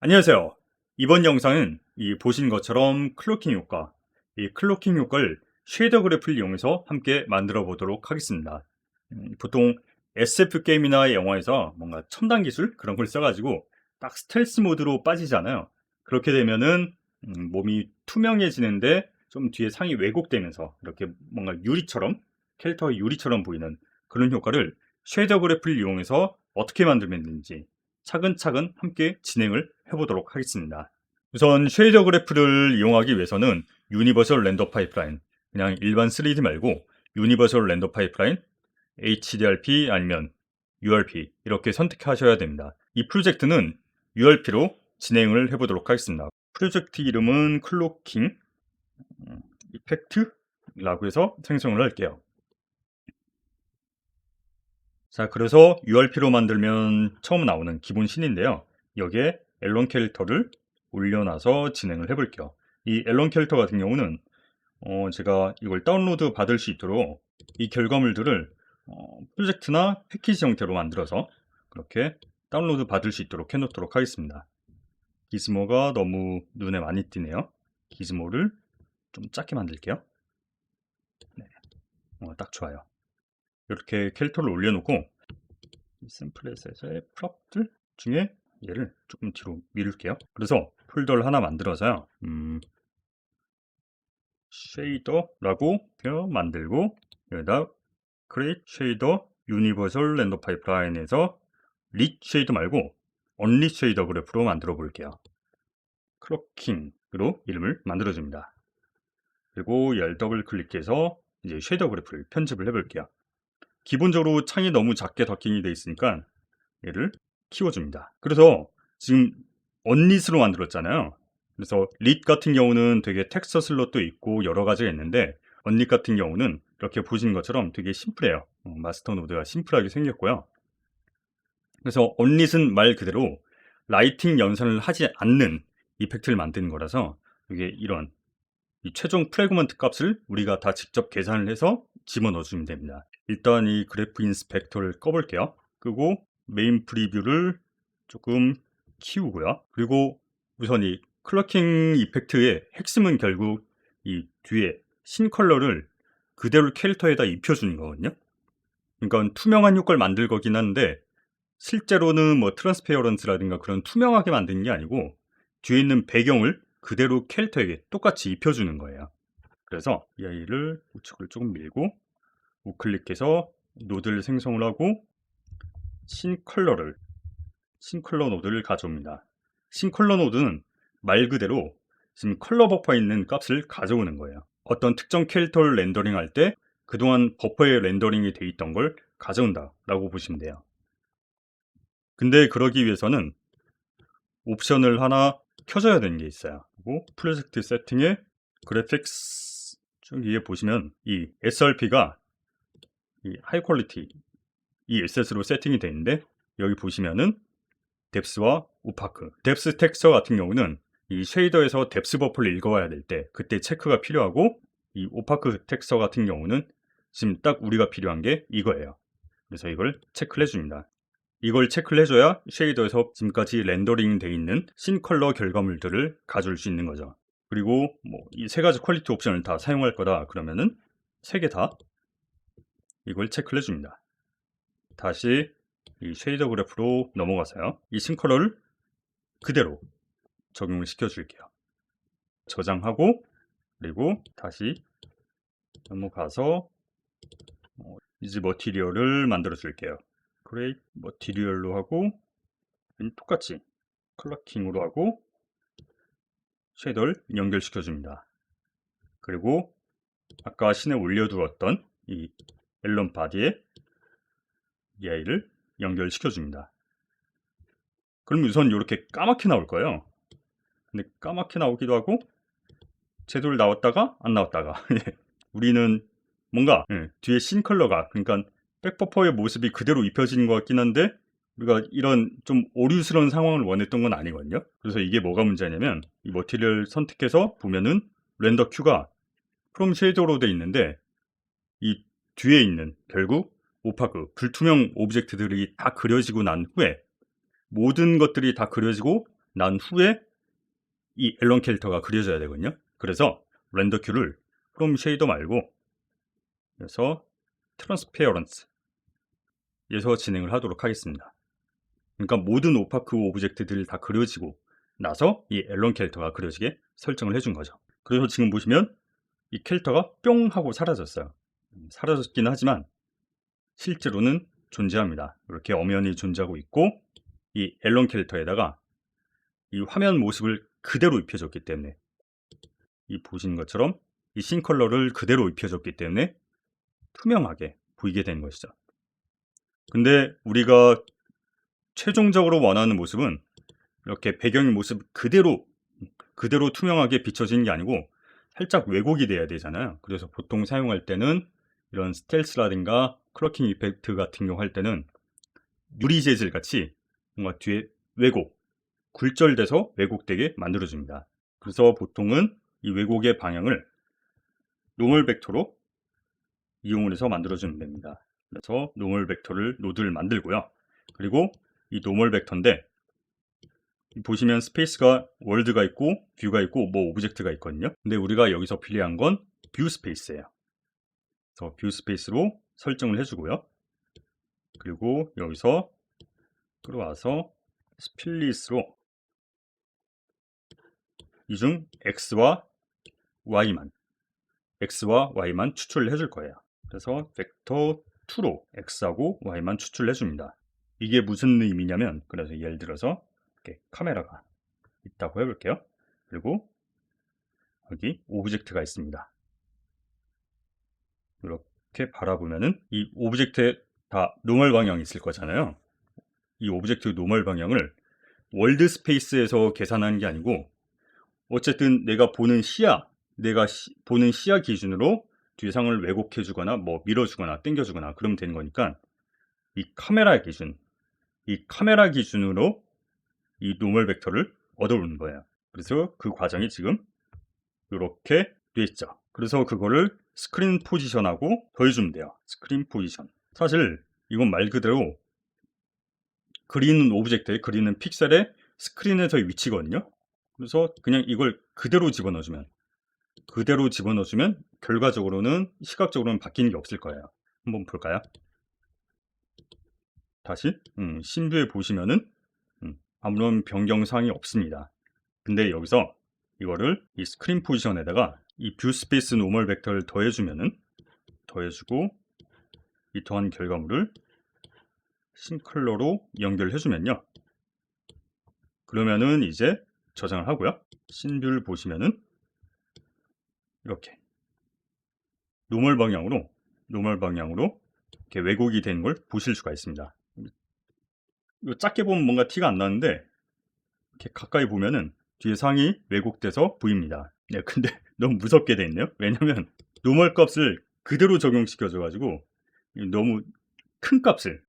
안녕하세요. 이번 영상은 보신 것처럼 클로킹 효과, 이 클로킹 효과를 쉐이더 그래프를 이용해서 함께 만들어 보도록 하겠습니다. 보통 SF 게임이나 영화에서 뭔가 첨단 기술 그런 걸 써가지고 딱 스텔스 모드로 빠지잖아요. 그렇게 되면은 몸이 투명해지는데 좀 뒤에 상이 왜곡되면서 이렇게 뭔가 유리처럼, 캐릭터가 유리처럼 보이는 그런 효과를 쉐이더 그래프를 이용해서 어떻게 만들면 되는지 차근차근 함께 진행을 해보도록 하겠습니다. 우선 쉐이더 그래프를 이용하기 위해서는 유니버설 렌더 파이프라인, 그냥 일반 3D 말고 유니버설 렌더 파이프라인, HDRP 아니면 URP 이렇게 선택하셔야 됩니다. 이 프로젝트는 URP로 진행을 해보도록 하겠습니다. 프로젝트 이름은 클로킹 이펙트라고 해서 생성을 할게요. 자, 그래서 URP로 만들면 처음 나오는 기본 씬인데요. 여기에 앨런 캐릭터를 올려놔서 진행을 해볼게요. 이 앨런 캐릭터 같은 경우는 제가 이걸 다운로드 받을 수 있도록 이 결과물들을 프로젝트나 패키지 형태로 만들어서 그렇게 다운로드 받을 수 있도록 해놓도록 하겠습니다. 기즈모가 너무 눈에 많이 띄네요. 기즈모를 좀 작게 만들게요. 네, 딱 좋아요. 이렇게 캐릭터를 올려놓고 샘플에서의 프롭들 중에 얘를 조금 뒤로 미룰게요. 그래서 폴더를 하나 만들어서요. 쉐이더라고 만들고 여기다 create shader universal render pipeline에서 lit 쉐이더 말고 only 쉐이더 그래프로 만들어 볼게요. 클로킹으로 이름을 만들어 줍니다. 그리고 열 더블 클릭해서 이제 쉐이더 그래프를 편집을 해 볼게요. 기본적으로 창이 너무 작게 더킹이 되어 있으니까 얘를 키워줍니다. 그래서 지금 언릿으로 만들었잖아요. 그래서 릿 같은 경우는 되게 텍스처 슬롯도 있고 여러 가지가 있는데 언릿 같은 경우는 이렇게 보시는 것처럼 되게 심플해요. 마스터 노드가 심플하게 생겼고요. 그래서 언릿은 말 그대로 라이팅 연산을 하지 않는 이펙트를 만드는 거라서 이게 이런 이 최종 프래그먼트 값을 우리가 다 직접 계산을 해서 집어넣어 주면 됩니다. 일단 이 그래프 인스펙터를 꺼볼게요. 끄고 메인 프리뷰를 조금 키우고요. 그리고 우선 이 클러킹 이펙트의 핵심은 결국 이 뒤에 신 컬러를 그대로 캐릭터에다 입혀주는 거거든요. 그러니까 투명한 효과를 만들 거긴 한데 실제로는 뭐 트랜스페어런스라든가 그런 투명하게 만드는 게 아니고 뒤에 있는 배경을 그대로 캐릭터에게 똑같이 입혀주는 거예요. 그래서 이 아이를 우측을 조금 밀고 우클릭해서 노드를 생성을 하고 신컬러 노드를 가져옵니다. 신컬러 노드는 말 그대로 지금 컬러 버퍼에 있는 값을 가져오는 거예요. 어떤 특정 캐릭터를 렌더링 할 때 그동안 버퍼에 렌더링이 돼 있던 걸 가져온다 라고 보시면 돼요. 근데 그러기 위해서는 옵션을 하나 켜줘야 되는 게 있어요. 그리고 프로젝트 세팅에 그래픽스 쭉 위에 보시면 이 SRP가 이 하이 퀄리티 ESS로 세팅이 되어 있는데 여기 보시면은 뎁스와 오파크 뎁스 텍스처 같은 경우는 이 쉐이더에서 뎁스 버퍼를 읽어와야 될 때 그때 체크가 필요하고 이 오파크 텍스처 같은 경우는 지금 딱 우리가 필요한 게 이거예요. 그래서 이걸 체크를 해줍니다. 이걸 체크를 해줘야 쉐이더에서 지금까지 렌더링 돼 있는 신 컬러 결과물들을 가져올 수 있는 거죠. 그리고 뭐 이 세 가지 퀄리티 옵션을 다 사용할 거다 그러면은 세 개 다 이걸 체크를 해줍니다. 다시 이 쉐이더 그래프로 넘어가서요. 이 신 컬러를 그대로 적용을 시켜 줄게요. 저장하고 그리고 다시 넘어가서 이즈 머티리얼을 만들어 줄게요. create 머티리얼로 하고 똑같이 클러킹으로 하고 쉐이더를 연결시켜 줍니다. 그리고 아까 신에 올려두었던 이 앨런 바디에 이 아이를 연결시켜 줍니다. 그럼 우선 이렇게 까맣게 나올 거예요. 근데 까맣게 나오기도 하고 제대로 나왔다가 안 나왔다가 우리는 뭔가 뒤에 신 컬러가 그러니까 백버퍼의 모습이 그대로 입혀지는 것 같긴 한데 우리가 이런 좀 오류스러운 상황을 원했던 건 아니거든요. 그래서 이게 뭐가 문제냐면 이 머티리얼 선택해서 보면은 렌더 큐가 프롬 쉐이더로 돼 있는데 이 뒤에 있는 결국 오파크 불투명 오브젝트들이 다 그려지고 난 후에 모든 것들이 다 그려지고 난 후에 이 앨런 캐릭터가 그려져야 되거든요. 그래서 렌더 큐를 프롬 쉐이더 말고 그래서 트랜스페어런스 에서 진행을 하도록 하겠습니다. 그러니까 모든 오파크 오브젝트들이 다 그려지고 나서 이 앨런 캐릭터가 그려지게 설정을 해준 거죠. 그래서 지금 보시면 이 캐릭터가 뿅 하고 사라졌어요. 사라졌긴 하지만 실제로는 존재합니다. 이렇게 엄연히 존재하고 있고 이 앨런 캐릭터에다가 이 화면 모습을 그대로 입혀줬기 때문에 이 보시는 것처럼 이 신 컬러를 그대로 입혀줬기 때문에 투명하게 보이게 된 것이죠. 근데 우리가 최종적으로 원하는 모습은 이렇게 배경의 모습 그대로 투명하게 비춰지는 게 아니고 살짝 왜곡이 돼야 되잖아요. 그래서 보통 사용할 때는 이런 스텔스라든가 클러킹 이펙트 같은 경우 할 때는 유리 재질 같이 뭔가 뒤에 왜곡, 굴절돼서 왜곡되게 만들어줍니다. 그래서 보통은 이 왜곡의 방향을 노멀 벡터로 이용을 해서 만들어주면 됩니다. 그래서 노멀 벡터를 노드를 만들고요. 그리고 이 노멀 벡터인데 보시면 스페이스가 월드가 있고 뷰가 있고 뭐 오브젝트가 있거든요. 근데 우리가 여기서 필요한 건 뷰 스페이스예요. 그래서 뷰 스페이스로 설정을 해주고요. 그리고 여기서 끌어와서 스플릿으로 이 중 X와 Y만 추출을 해줄 거예요. 그래서 벡터 2로 X하고 Y만 추출을 해줍니다. 이게 무슨 의미냐면 그래서 예를 들어서 이렇게 카메라가 있다고 해볼게요. 그리고 여기 오브젝트가 있습니다. 이렇게 바라보면은 이 오브젝트에 다 노멀 방향이 있을 거잖아요. 이 오브젝트 노멀 방향을 월드 스페이스에서 계산하는 게 아니고 어쨌든 내가 보는 시야 기준으로 뒤상을 왜곡해 주거나 뭐 밀어주거나 당겨주거나 그러면 되는 거니까 이 카메라 기준으로 이 노멀 벡터를 얻어오는 거예요. 그래서 그 과정이 지금 이렇게 돼 있죠. 그래서 그거를 스크린 포지션하고 더해주면 돼요. 스크린 포지션. 사실 이건 말 그대로 그리는 오브젝트에 그리는 픽셀의 스크린에서의 위치거든요. 그래서 그냥 이걸 그대로 집어넣어주면 결과적으로는 시각적으로는 바뀌는 게 없을 거예요. 한번 볼까요? 다시 신뷰에 보시면은 아무런 변경사항이 없습니다. 근데 여기서 이거를 이 스크린 포지션에다가 이 뷰 스페이스 노멀 벡터를 더해주고 이 더한 결과물을 신 컬러로 연결해주면요. 그러면은 이제 저장을 하고요. 신뷰를 보시면은 이렇게 노멀 방향으로 이렇게 왜곡이 된 걸 보실 수가 있습니다. 이거 작게 보면 뭔가 티가 안 나는데 이렇게 가까이 보면은 뒤에 상이 왜곡돼서 보입니다. 네, 근데 너무 무섭게 돼 있네요. 왜냐면 노멀 값을 그대로 적용시켜줘 가지고 너무 큰 값을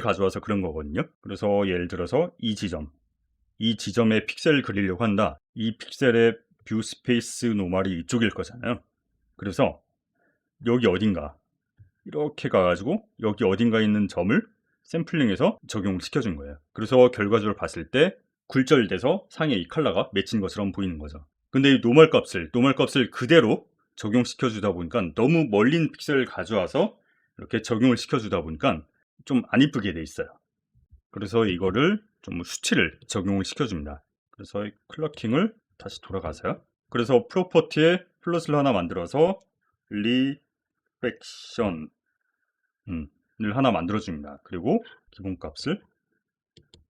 가져와서 그런 거거든요. 그래서 예를 들어서 이 지점에 픽셀을 그리려고 한다. 이 픽셀의 뷰 스페이스 노멀이 이쪽일 거잖아요. 그래서 여기 어딘가 이렇게 가가지고 여기 어딘가 있는 점을 샘플링해서 적용을 시켜준 거예요. 그래서 결과적으로 봤을 때 굴절돼서 상에 이 컬러가 맺힌 것처럼 보이는 거죠. 근데 이 노멀 값을 그대로 적용시켜 주다 보니까 너무 멀린 픽셀을 가져와서 이렇게 적용을 시켜 주다 보니까 좀 안 이쁘게 돼 있어요. 그래서 이거를 좀 수치를 적용을 시켜 줍니다. 그래서 이 클러킹을 다시 돌아가세요. 그래서 프로퍼티에 플러스를 하나 만들어서 리프렉션 을 하나 만들어 줍니다. 그리고 기본값을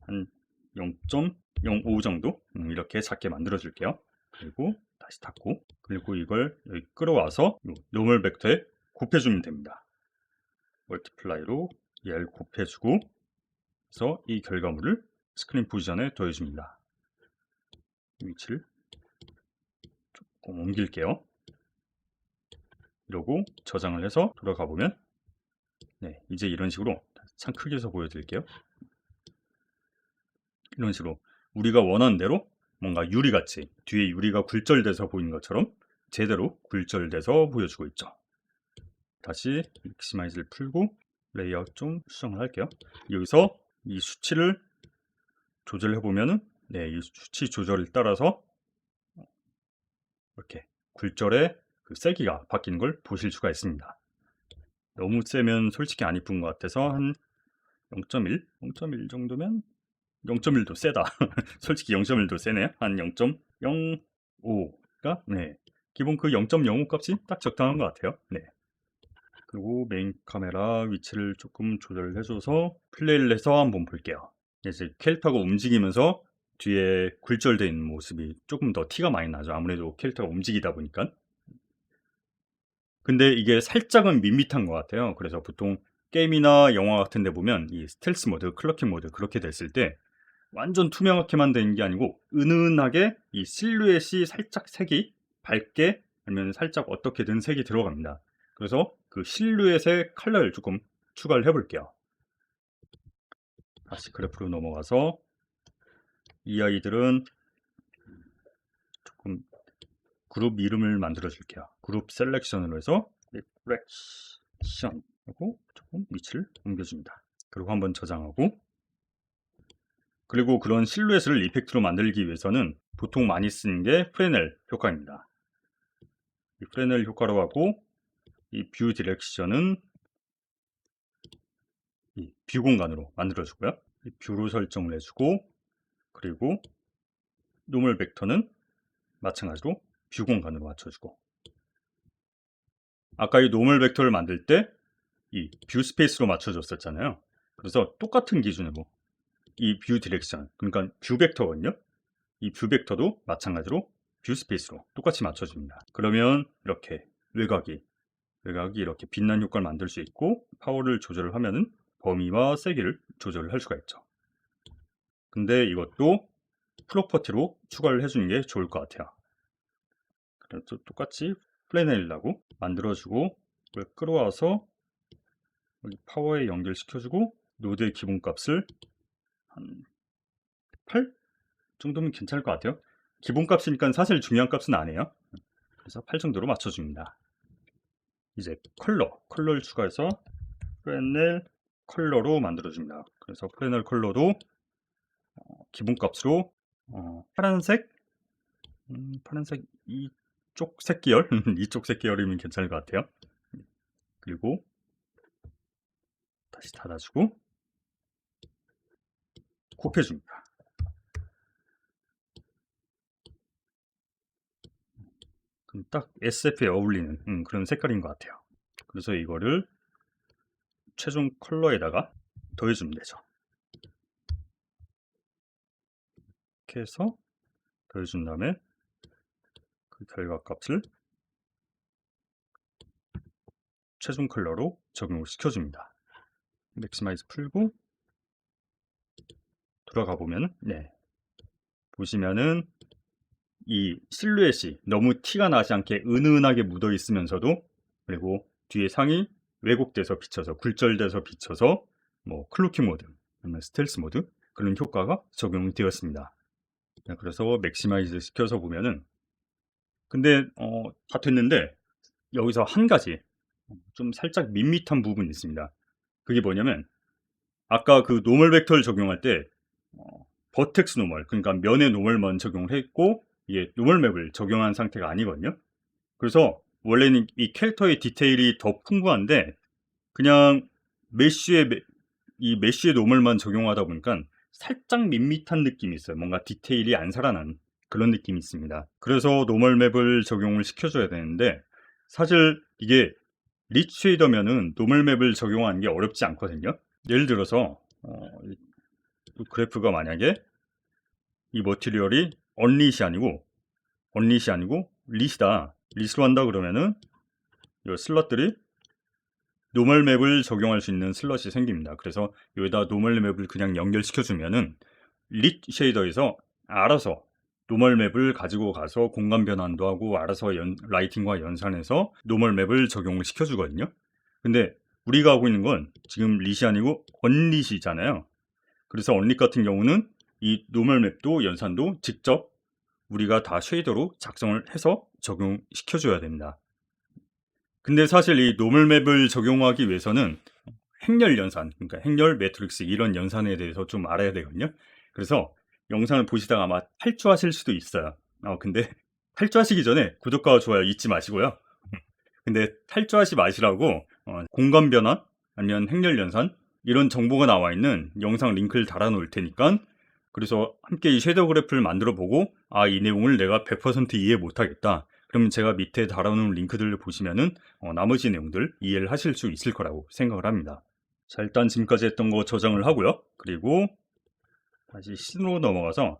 한 0.05 정도 이렇게 작게 만들어 줄게요. 그리고 다시 닫고 그리고 이걸 여기 끌어와서 노멀 벡터에 곱해주면 됩니다. 멀티플라이로 얘를 곱해주고 그래서 이 결과물을 스크린 포지션에 더해줍니다. 위치를 조금 옮길게요. 이러고 저장을 해서 돌아가 보면 네, 이제 이런 식으로 참 크게 해서 보여드릴게요. 이런 식으로 우리가 원하는 대로 뭔가 유리같이 뒤에 유리가 굴절돼서 보이는 것처럼 제대로 굴절돼서 보여주고 있죠. 다시 맥시마이즈를 풀고 레이아웃 좀 수정을 할게요. 여기서 이 수치를 조절해 보면은 네, 이 수치 조절을 따라서 이렇게 굴절의 그 세기가 바뀌는 걸 보실 수가 있습니다. 너무 세면 솔직히 안 이쁜 것 같아서 한 0.1? 0.1 정도면 0.1도 세다. 솔직히 0.1도 세네요. 한 0.05가 네. 기본 그 0.05 값이 딱 적당한 것 같아요. 네. 그리고 메인 카메라 위치를 조금 조절해줘서 플레이를 해서 한번 볼게요. 이제 캐릭터가 움직이면서 뒤에 굴절되어 있는 모습이 조금 더 티가 많이 나죠. 아무래도 캐릭터가 움직이다 보니까. 근데 이게 살짝은 밋밋한 것 같아요. 그래서 보통 게임이나 영화 같은 데 보면 이 스텔스 모드, 클러킹 모드 그렇게 됐을 때 완전 투명하게만 되는 게 아니고 은은하게 이 실루엣이 살짝 색이 밝게 아니면 살짝 어떻게든 색이 들어갑니다. 그래서 그 실루엣의 컬러를 조금 추가를 해볼게요. 다시 그래프로 넘어가서 이 아이들은 조금 그룹 이름을 만들어 줄게요. 그룹 셀렉션으로 해서 리프렉션 하고 조금 위치를 옮겨줍니다. 그리고 한번 저장하고, 그리고 그런 실루엣을 이펙트로 만들기 위해서는 보통 많이 쓰는 게 프레넬 효과입니다. 이 프레넬 효과로 하고, 이 뷰 디렉션은 이 뷰 공간으로 만들어주고요. 이 뷰로 설정을 해주고, 그리고 노멀 벡터는 마찬가지로 뷰 공간으로 맞춰주고, 아까 이 노멀 벡터를 만들 때 이 뷰 스페이스로 맞춰줬었잖아요. 그래서 똑같은 기준으로 이 뷰 디렉션, 그러니까 뷰 벡터거든요. 이 뷰 벡터도 마찬가지로 뷰 스페이스로 똑같이 맞춰줍니다. 그러면 이렇게 외곽이 이렇게 빛난 효과를 만들 수 있고, 파워를 조절을 하면은 범위와 세기를 조절을 할 수가 있죠. 근데 이것도 프로퍼티로 추가를 해주는 게 좋을 것 같아요. 그래서 똑같이 플래넬이라고 만들어주고, 이걸 끌어와서 여기 파워에 연결시켜주고, 노드의 기본값을 한 8 정도면 괜찮을 것 같아요. 기본값이니까 사실 중요한 값은 아니에요. 그래서 8 정도로 맞춰줍니다. 이제 컬러를 추가해서 플래넬 컬러로 만들어줍니다. 그래서 플래넬 컬러도 기본값으로 파란색 이쪽 색계열 이쪽 색계열이면 괜찮을 것 같아요. 그리고 다시 닫아주고 곱해줍니다. 그럼 딱 SF에 어울리는 그런 색깔인 것 같아요. 그래서 이거를 최종 컬러에다가 더해주면 되죠. 이렇게 해서 더해준 다음에 그 결과값을 최종 컬러로 적용을 시켜줍니다. 맥시마이즈 풀고 돌아가 보면 보시면은 이 실루엣이 너무 티가 나지 않게 은은하게 묻어 있으면서도, 그리고 뒤에 상이 왜곡돼서 비쳐서 굴절돼서 비쳐서 뭐 클로킹 모드 아니면 스텔스 모드 그런 효과가 적용되었습니다. 그래서 맥시마이즈 시켜서 보면은, 근데 다 됐는데 여기서 한 가지 좀 살짝 밋밋한 부분이 있습니다. 그게 뭐냐면, 아까 그 노멀 벡터를 적용할 때 버텍스 노멀, 그러니까 면의 노멀만 적용을 했고 이게 노멀 맵을 적용한 상태가 아니거든요. 그래서 원래는 이 캐릭터의 디테일이 더 풍부한데 그냥 이 메쉬의 노멀만 적용하다 보니까 살짝 밋밋한 느낌이 있어요. 뭔가 디테일이 안 살아난 그런 느낌이 있습니다. 그래서 노멀 맵을 적용을 시켜줘야 되는데, 사실 이게 리치 쉐이더면은 노멀 맵을 적용하는 게 어렵지 않거든요. 예를 들어서 그래프가 만약에 이 머티리얼이 언리시 아니고 리시다, 리시로 한다 그러면은 이 슬롯들이 노멀 맵을 적용할 수 있는 슬롯이 생깁니다. 그래서 여기다 노멀 맵을 그냥 연결시켜주면은 릿 쉐이더에서 알아서 노멀 맵을 가지고 가서 공간 변환도 하고 알아서 라이팅과 연산해서 노멀 맵을 적용을 시켜주거든요. 근데 우리가 하고 있는 건 지금 릿이 아니고 언릿이잖아요. 그래서 언릿 같은 경우는 이 노멀 맵도 연산도 직접 우리가 다 쉐이더로 작성을 해서 적용시켜줘야 됩니다. 근데 사실 이 노멀 맵을 적용하기 위해서는 행렬 연산, 그러니까 행렬 매트릭스 이런 연산에 대해서 좀 알아야 되거든요. 그래서 영상을 보시다가 아마 탈주하실 수도 있어요. 근데 탈주하시기 전에 구독과 좋아요 잊지 마시고요. 근데 탈주하지 마시라고 공간 변환 아니면 행렬 연산 이런 정보가 나와 있는 영상 링크를 달아 놓을 테니까, 그래서 함께 이 섀도우 그래프를 만들어 보고 이 내용을 내가 100% 이해 못하겠다, 그러면 제가 밑에 달아 놓은 링크들을 보시면은 나머지 내용들 이해를 하실 수 있을 거라고 생각을 합니다. 자, 일단 지금까지 했던 거 저장을 하고요. 그리고 다시 씬으로 넘어가서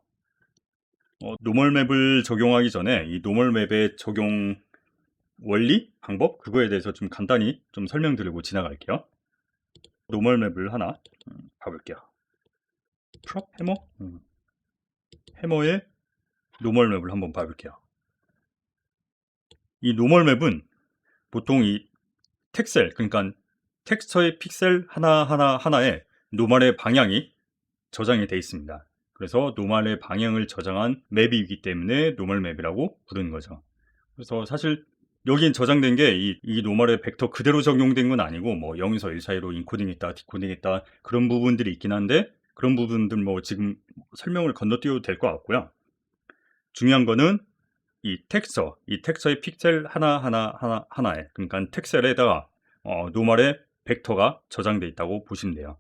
노멀 맵을 적용하기 전에 이 노멀 맵의 적용 원리, 방법, 그거에 대해서 좀 간단히 좀 설명드리고 지나갈게요. 노멀 맵을 하나 봐볼게요. 프롭 해머? 해머의 노멀 맵을 한번 봐볼게요. 이 노멀 맵은 보통 이 텍셀, 그러니까 텍스처의 픽셀 하나하나에 노멀의 방향이 저장이 되어 있습니다. 그래서 노멀의 방향을 저장한 맵이기 때문에 노멀 맵이라고 부르는 거죠. 그래서 사실 여긴 저장된 게 이 노멀의 벡터 그대로 적용된 건 아니고, 뭐 0에서 1 사이로 인코딩했다, 디코딩했다 그런 부분들이 있긴 한데, 그런 부분들 뭐 지금 설명을 건너뛰어도 될 것 같고요. 중요한 거는 이 텍스처의 픽셀 하나에, 그러니까 텍셀에다가 노멀의 벡터가 저장돼 있다고 보시면 돼요.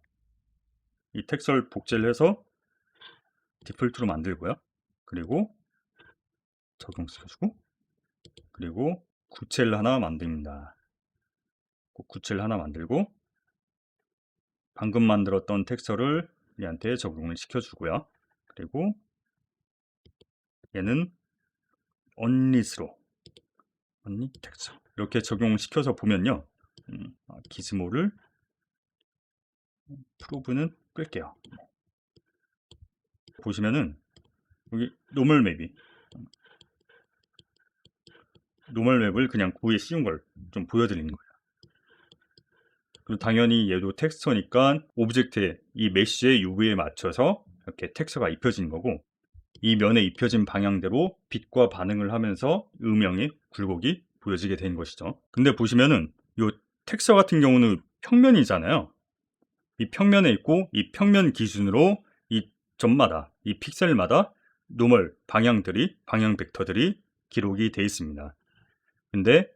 이 텍스처를 복제를 해서 디폴트로 만들고요. 그리고 적용시켜주고, 그리고 구체를 하나 만듭니다. 구체를 하나 만들고 방금 만들었던 텍스처를 얘한테 적용을 시켜주고요. 그리고 얘는 언릿으로 언릿 텍스처 이렇게 적용시켜서 보면요, 기즈모를 프로브는 끌게요. 보시면은 여기 노멀 맵을 그냥 구에 씌운 걸 좀 보여드리는 거예요. 그리고 당연히 얘도 텍스처니까 오브젝트에 이 메쉬의 UV에 맞춰서 이렇게 텍스처가 입혀진 거고, 이 면에 입혀진 방향대로 빛과 반응을 하면서 음영의 굴곡이 보여지게 된 것이죠. 근데 보시면은 이 텍스처 같은 경우는 평면이잖아요. 이 평면에 있고, 이 평면 기준으로 이 점마다, 이 픽셀마다 노멀 방향 벡터들이 기록이 되어 있습니다. 근데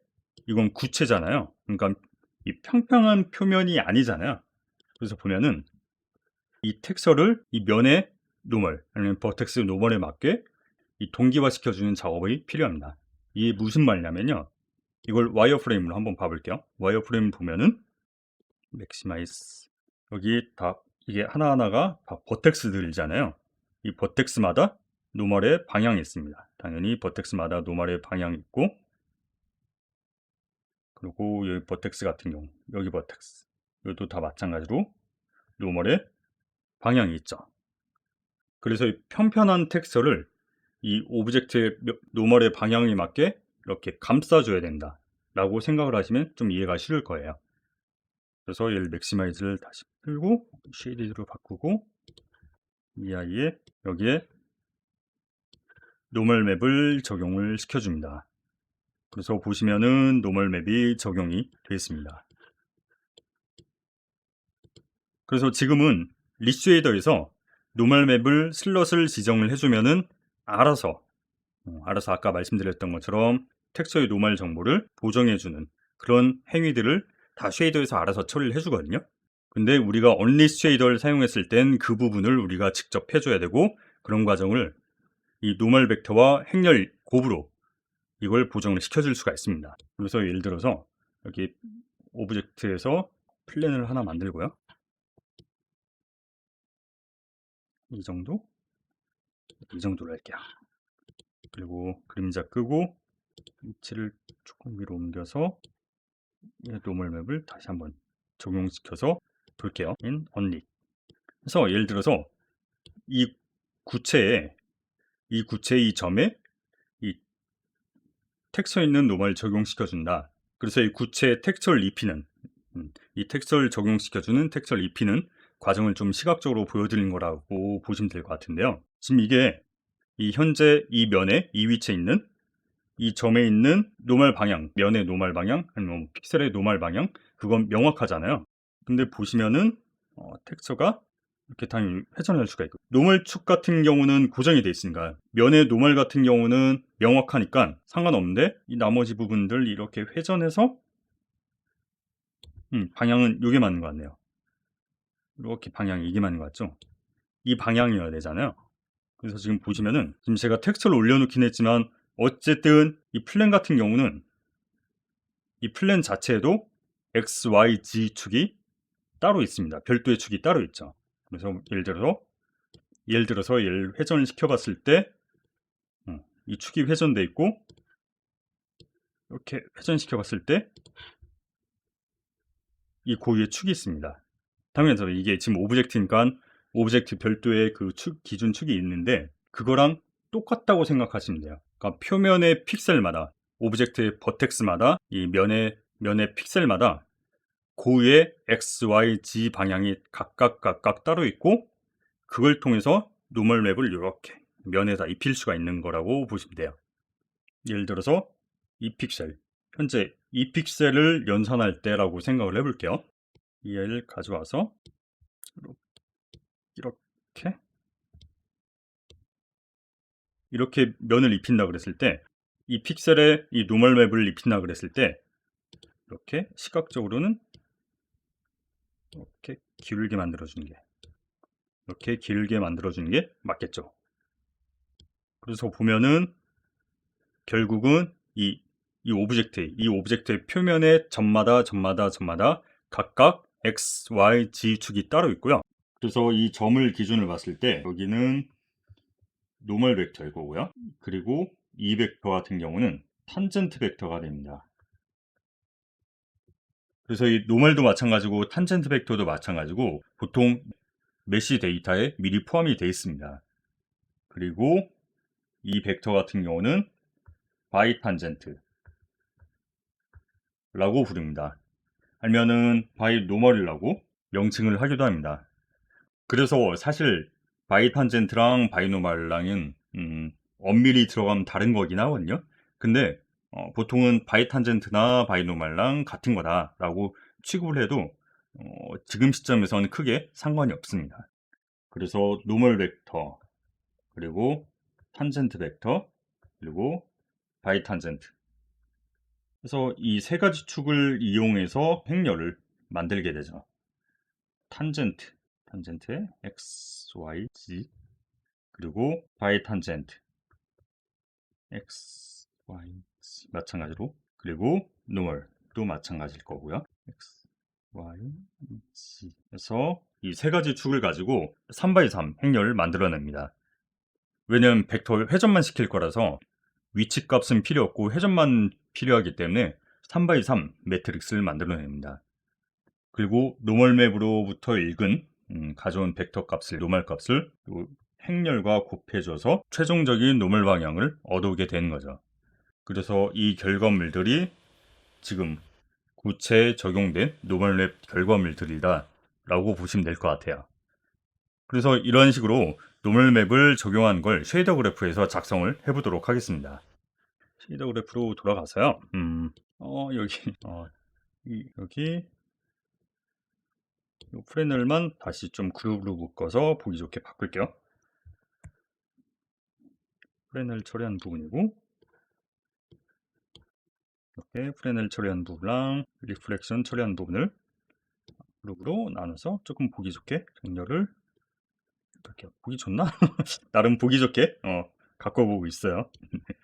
이건 구체잖아요. 그러니까 이 평평한 표면이 아니잖아요. 그래서 보면은 이 텍스처를 이 면의 노멀 아니면 버텍스 노멀에 맞게 이 동기화 시켜주는 작업이 필요합니다. 이게 무슨 말이냐면요, 이걸 와이어프레임으로 한번 봐볼게요. 와이어프레임 보면은 맥시마이즈, 여기 다 이게 하나하나가 다 버텍스들이잖아요. 이 버텍스마다 노멀의 방향이 있습니다. 당연히 버텍스마다 노멀의 방향이 있고, 그리고 여기 버텍스 같은 경우, 여기 버텍스 이것도 다 마찬가지로 노멀의 방향이 있죠. 그래서 이 편편한 텍스처를 이 오브젝트의 노멀의 방향에 맞게 이렇게 감싸줘야 된다 라고 생각을 하시면 좀 이해가 쉬울 거예요. 그래서 얘를 맥시마이즈를 다시 풀고 쉐이디드로 바꾸고 이 아이에 여기에 노멀 맵을 적용을 시켜줍니다. 그래서 보시면은 노멀 맵이 적용이 되어 있습니다. 그래서 지금은 리쉐이더에서 노멀 맵을 슬롯을 지정을 해주면은 알아서 아까 말씀드렸던 것처럼 텍스처의 노멀 정보를 보정해주는 그런 행위들을 다 쉐이더에서 알아서 처리를 해주거든요. 근데 우리가 언릿 쉐이더를 사용했을 땐 그 부분을 우리가 직접 해줘야 되고, 그런 과정을 이 노멀 벡터와 행렬 곱으로 이걸 보정을 시켜줄 수가 있습니다. 그래서 예를 들어서 여기 오브젝트에서 플랜을 하나 만들고요. 이 정도로 할게요. 그리고 그림자 끄고 위치를 조금 위로 옮겨서 노멀 맵을 다시 한번 적용시켜서 볼게요. in only. 그래서 예를 들어서 이 구체에 이 점에 이 텍스처 있는 노멀 적용시켜준다. 그래서 이 구체에 텍스처를 입히는 이 텍스처를 적용시켜주는 텍스처를 입히는 과정을 좀 시각적으로 보여드린 거라고 보시면 될 것 같은데요. 지금 이게 이 현재 이 면에 이 위치에 있는 이 점에 있는 노멀 방향, 면의 노멀 방향, 아니면 픽셀의 노멀 방향, 그건 명확하잖아요. 근데 보시면은 텍스처가 이렇게 당연히 회전할 수가 있고, 노멀축 같은 경우는 고정이 돼 있으니까 면의 노멀 같은 경우는 명확하니까 상관없는데, 이 나머지 부분들 이렇게 회전해서 방향은 이게 맞는 것 같네요. 이렇게 방향이 이게 맞는 것 같죠? 이 방향이어야 되잖아요. 그래서 지금 보시면은 지금 제가 텍스트를 올려놓긴 했지만 어쨌든 이 플랜 같은 경우는 이 플랜 자체에도 X, Y, Z 축이 따로 있습니다. 별도의 축이 따로 있죠. 그래서 예를 들어서 얘를 회전을 시켜봤을 때 이 축이 회전돼 있고, 이렇게 회전시켜봤을 때 이 고유의 축이 있습니다. 당연히 이게 지금 오브젝트니까 오브젝트 별도의 그 축, 기준 축이 있는데 그거랑 똑같다고 생각하시면 돼요. 그러니까 표면의 픽셀마다, 오브젝트의 버텍스마다, 이 면의 픽셀마다 고유의 X, Y, Z 방향이 각각 따로 있고, 그걸 통해서 노멀 맵을 이렇게 면에다 입힐 수가 있는 거라고 보시면 돼요. 예를 들어서 이 픽셀, 현재 이 픽셀을 연산할 때라고 생각을 해볼게요. 얘를 가져와서 이렇게 면을 입힌다 그랬을 때, 이 픽셀에 이 노멀 맵을 입힌다 그랬을 때 이렇게 시각적으로는 이렇게 길게 만들어주는 게 맞겠죠. 그래서 보면은 결국은 이 오브젝트의 표면의 점마다 각각 X, Y, Z 축이 따로 있고요. 그래서 이 점을 기준으로 봤을 때 여기는 노멀 벡터일 거고요. 그리고 이 벡터 같은 경우는 탄젠트 벡터가 됩니다. 그래서 이 노멀도 마찬가지고 탄젠트 벡터도 마찬가지고 보통 메시 데이터에 미리 포함이 되어 있습니다. 그리고 이 벡터 같은 경우는 바이 탄젠트라고 부릅니다. 아니면은 바이 노멀이라고 명칭을 하기도 합니다. 그래서 사실 바이 탄젠트랑 바이 노멀랑은 엄밀히 들어가면 다른 거긴 하거든요. 근데 보통은 바이 탄젠트나 바이 노멀랑 같은 거다라고 취급을 해도 지금 시점에서는 크게 상관이 없습니다. 그래서 노멀 벡터, 그리고 탄젠트 벡터, 그리고 바이 탄젠트. 그래서 이 세 가지 축을 이용해서 행렬을 만들게 되죠. 탄젠트의 x, y, z, 그리고 바이 탄젠트 x, y, z 마찬가지로, 그리고 노멀도 마찬가지일 거고요. x, y, z. 그래서 이 세 가지 축을 가지고 3x3 행렬을 만들어냅니다. 왜냐면 벡터 회전만 시킬 거라서 위치 값은 필요 없고 회전만 필요하기 때문에 3x3 매트릭스를 만들어냅니다. 그리고 노멀 맵으로부터 읽은 가져온 벡터 값을, 노멀 값을 행렬과 곱해줘서 최종적인 노멀 방향을 얻어오게 되는 거죠. 그래서 이 결과물들이 지금 구체에 적용된 노멀 맵 결과물들이다 라고 보시면 될 것 같아요. 그래서 이런 식으로 노멀 맵을 적용한 걸 쉐이더 그래프에서 작성을 해보도록 하겠습니다. 쉐이더 그래프로 돌아가서요. 여기 이 프레넬만 다시 좀 그룹으로 묶어서 보기 좋게 바꿀게요. 프레넬 처리한 부분이고, 이렇게 프레넬 처리한 부분랑 리플렉션 처리한 부분을 그룹으로 나눠서 조금 보기 좋게 정렬을, 이렇게 보기 좋나? 나름 보기 좋게 바꿔보고 있어요.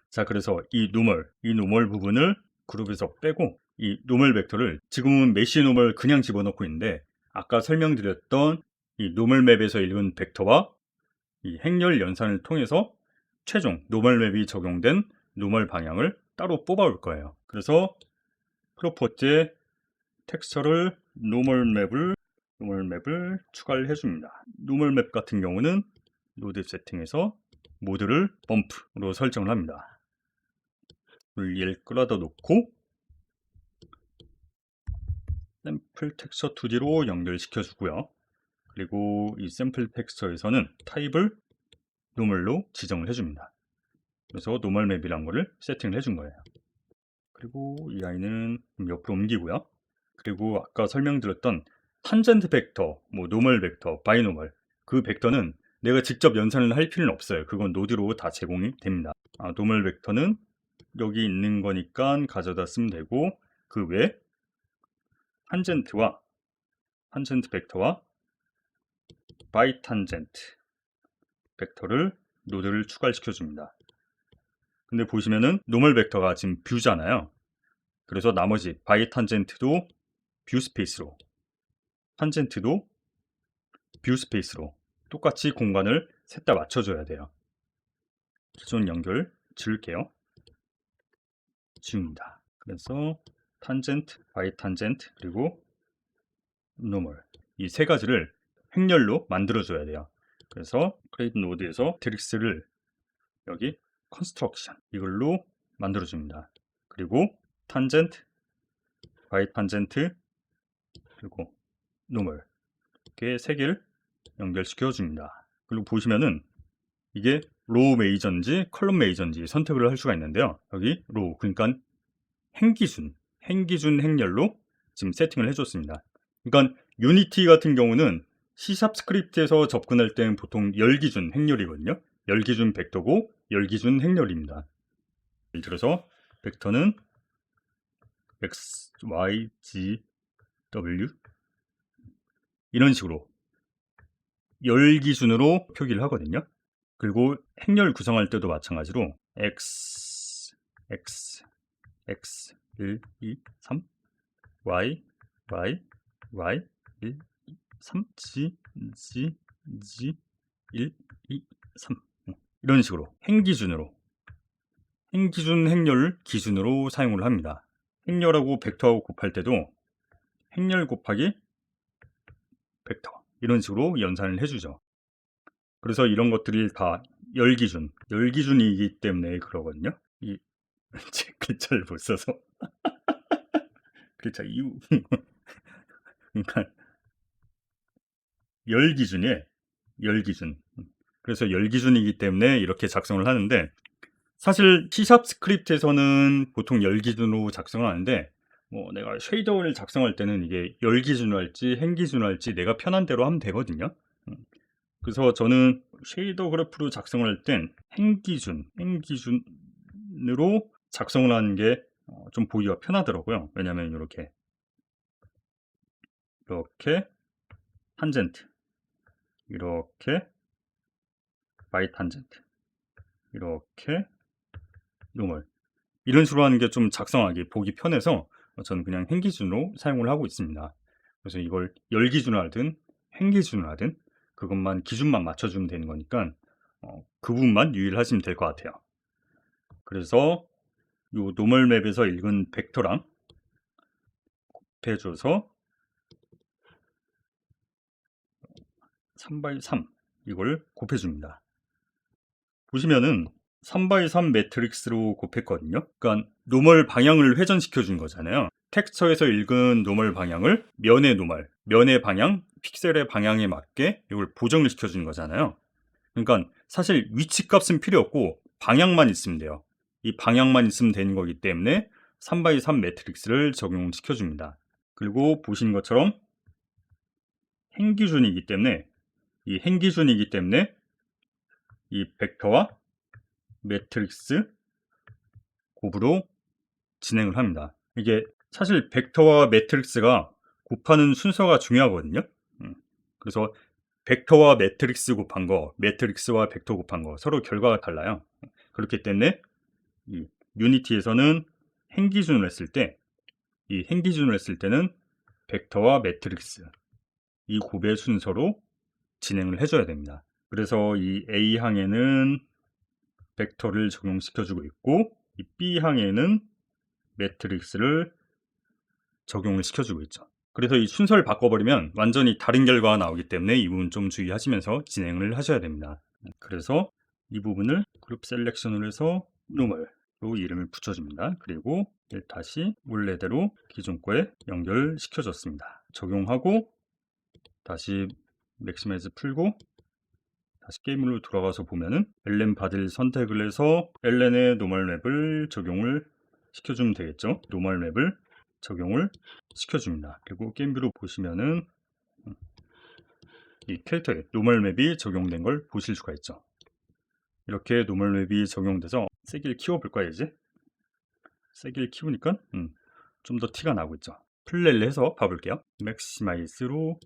자, 그래서 이 노멀 부분을 그룹에서 빼고, 이 노멀 벡터를 지금은 메시 노멀 그냥 집어넣고 있는데, 아까 설명드렸던 이 노멀 맵에서 읽은 벡터와 이 행렬 연산을 통해서 최종 노멀 맵이 적용된 노멀 방향을 따로 뽑아올 거예요. 그래서 프로퍼티에 텍스처를 노멀 맵을 추가를 해줍니다. 노멀 맵 같은 경우는 노드 세팅에서 모드를 범프로 설정을 합니다. 얘를 끌어다 놓고 샘플 텍스처 2D로 연결시켜 주고요. 그리고 이 샘플 텍스처에서는 타입을 노멀로 지정을 해줍니다. 그래서 노멀 맵이란 거를 세팅을 해준 거예요. 그리고 이 아이는 옆으로 옮기고요. 그리고 아까 설명드렸던 탄젠트 벡터, 노멀 벡터, 바이노멀, 그 벡터는 내가 직접 연산을 할 필요는 없어요. 그건 노드로 다 제공이 됩니다. 노멀 벡터는 여기 있는 거니까 가져다 쓰면 되고, 그 외 탄젠트 벡터와 바이 탄젠트 벡터를 노드를 추가시켜 줍니다. 근데 보시면은 노멀 벡터가 지금 뷰잖아요. 그래서 나머지 바이 탄젠트도 뷰 스페이스로, 탄젠트도 뷰 스페이스로 똑같이 공간을 셋 다 맞춰줘야 돼요. 기존 연결 지울게요. 지웁니다. 그래서 탄젠트, 바이 탄젠트, 그리고 노멀, 이 세 가지를 행렬로 만들어줘야 돼요. 그래서 크레이트 노드에서 트릭스를 여기 컨스트럭션 이걸로 만들어줍니다. 그리고 탄젠트, 바이 탄젠트, 그리고 노멀, 이렇게 세 개를 연결시켜 줍니다. 그리고 보시면은 이게 로우 메이저인지 컬럼 메이저인지 선택을 할 수가 있는데요. 여기 로우, 그러니까 행기준 행렬로 지금 세팅을 해줬습니다. 그러니까 유니티 같은 경우는 C# 스크립트에서 접근할 때는 보통 열기준 행렬이거든요. 열기준 벡터고 열기준 행렬입니다. 예를 들어서 벡터는 x, y, z, w 이런 식으로 열기준으로 표기를 하거든요. 그리고 행렬 구성할 때도 마찬가지로 x, 1, 2, 3, y, 1, 2, 3, g, 1, 2, 3 이런 식으로 행기준 행렬 기준으로 사용을 합니다. 행렬하고 벡터하고 곱할 때도 행렬 곱하기 벡터 이런 식으로 연산을 해주죠. 그래서 이런 것들이 다 열기준이기 때문에 그러거든요. 제 글자를 못 써서 글자 이유 그러니까 열기준 그래서 열기준이기 때문에 이렇게 작성을 하는데, 사실 C# 스크립트에서는 보통 열기준으로 작성을 하는데 내가 쉐이더를 작성할 때는 이게 열기준으로 할지 행기준으로 할지 내가 편한 대로 하면 되거든요. 그래서 저는 쉐이더 그래프로 작성을 할 땐 행기준으로 작성을 하는 게 좀 보기가 편하더라고요. 왜냐하면 이렇게 탄젠트, 이렇게 바이 탄젠트, 이렇게 노멀 이런 식으로 하는 게 좀 작성하기 보기 편해서 저는 그냥 행기준으로 사용을 하고 있습니다. 그래서 이걸 열기준으로 하든 행기준으로 하든 그것만 기준만 맞춰주면 되는 거니까 그 부분만 유의를 하시면 될 것 같아요. 그래서 이 노멀 맵에서 읽은 벡터랑 곱해줘서 3x3 이걸 곱해줍니다. 보시면은 3x3 매트릭스로 곱했거든요. 그러니까 노멀 방향을 회전시켜 준 거잖아요. 텍스처에서 읽은 노멀 방향을 면의 방향, 픽셀의 방향에 맞게 이걸 보정을 시켜 주는 거잖아요. 그러니까 사실 위치 값은 필요 없고 방향만 있으면 돼요. 이 방향만 있으면 되는 거기 때문에 3x3 매트릭스를 적용시켜 줍니다. 그리고 보시는 것처럼 행기준이기 때문에 이 벡터와 매트릭스 곱으로 진행을 합니다. 이게 사실 벡터와 매트릭스가 곱하는 순서가 중요하거든요. 그래서 벡터와 매트릭스 곱한 거, 매트릭스와 벡터 곱한 거 서로 결과가 달라요. 그렇기 때문에 이 유니티에서는 행기준을 했을 때는 벡터와 매트릭스 이 곱의 순서로 진행을 해줘야 됩니다. 그래서 이 A항에는 벡터를 적용시켜주고 있고, 이 B항에는 매트릭스를 적용을 시켜주고 있죠. 그래서 이 순서를 바꿔버리면 완전히 다른 결과가 나오기 때문에 이 부분 좀 주의하시면서 진행을 하셔야 됩니다. 그래서 이 부분을 그룹 셀렉션을 해서 노멀로 이름을 붙여줍니다. 그리고 다시 원래대로 기존 거에 연결시켜줬습니다. 적용하고 다시 맥시마이즈 풀고 다시 게임으로 돌아가서 보면은 ln 바딜 선택을 해서 ln의 노멀 맵을 적용을 시켜주면 되겠죠. 노멀 맵을 적용을 시켜줍니다. 그리고 게임뷰로 보시면은 이 캐릭터에 노멀 맵이 적용된 걸 보실 수가 있죠. 이렇게 노멀 맵이 적용돼서 세기를 키워볼까요 이제? 세기를 키우니까 좀 더 티가 나고 있죠. 플레이를 해서 봐볼게요. 맥시마이즈로.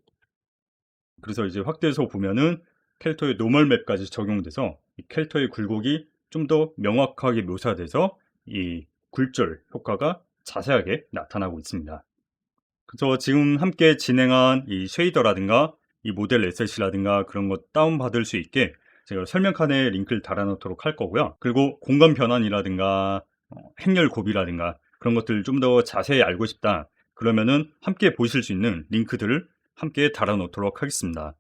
그래서 이제 확대해서 보면은 캐릭터의 노멀 맵까지 적용돼서 이 캐릭터의 굴곡이 좀 더 명확하게 묘사돼서 이 굴절 효과가 자세하게 나타나고 있습니다. 그래서 지금 함께 진행한 이 쉐이더라든가 이 모델 에셋이라든가 그런 것 다운받을 수 있게 제가 설명칸에 링크를 달아놓도록 할 거고요. 그리고 공간 변환이라든가 행렬 고비라든가 그런 것들을 좀 더 자세히 알고 싶다. 그러면은 함께 보실 수 있는 링크들을 함께 달아놓도록 하겠습니다.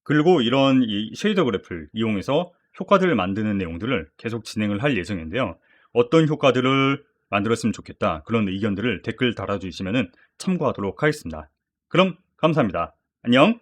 그리고 이런 이 쉐이더 그래프를 이용해서 효과들을 만드는 내용들을 계속 진행을 할 예정인데요. 어떤 효과들을 만들었으면 좋겠다. 그런 의견들을 댓글 달아주시면 참고하도록 하겠습니다. 그럼 감사합니다. 안녕.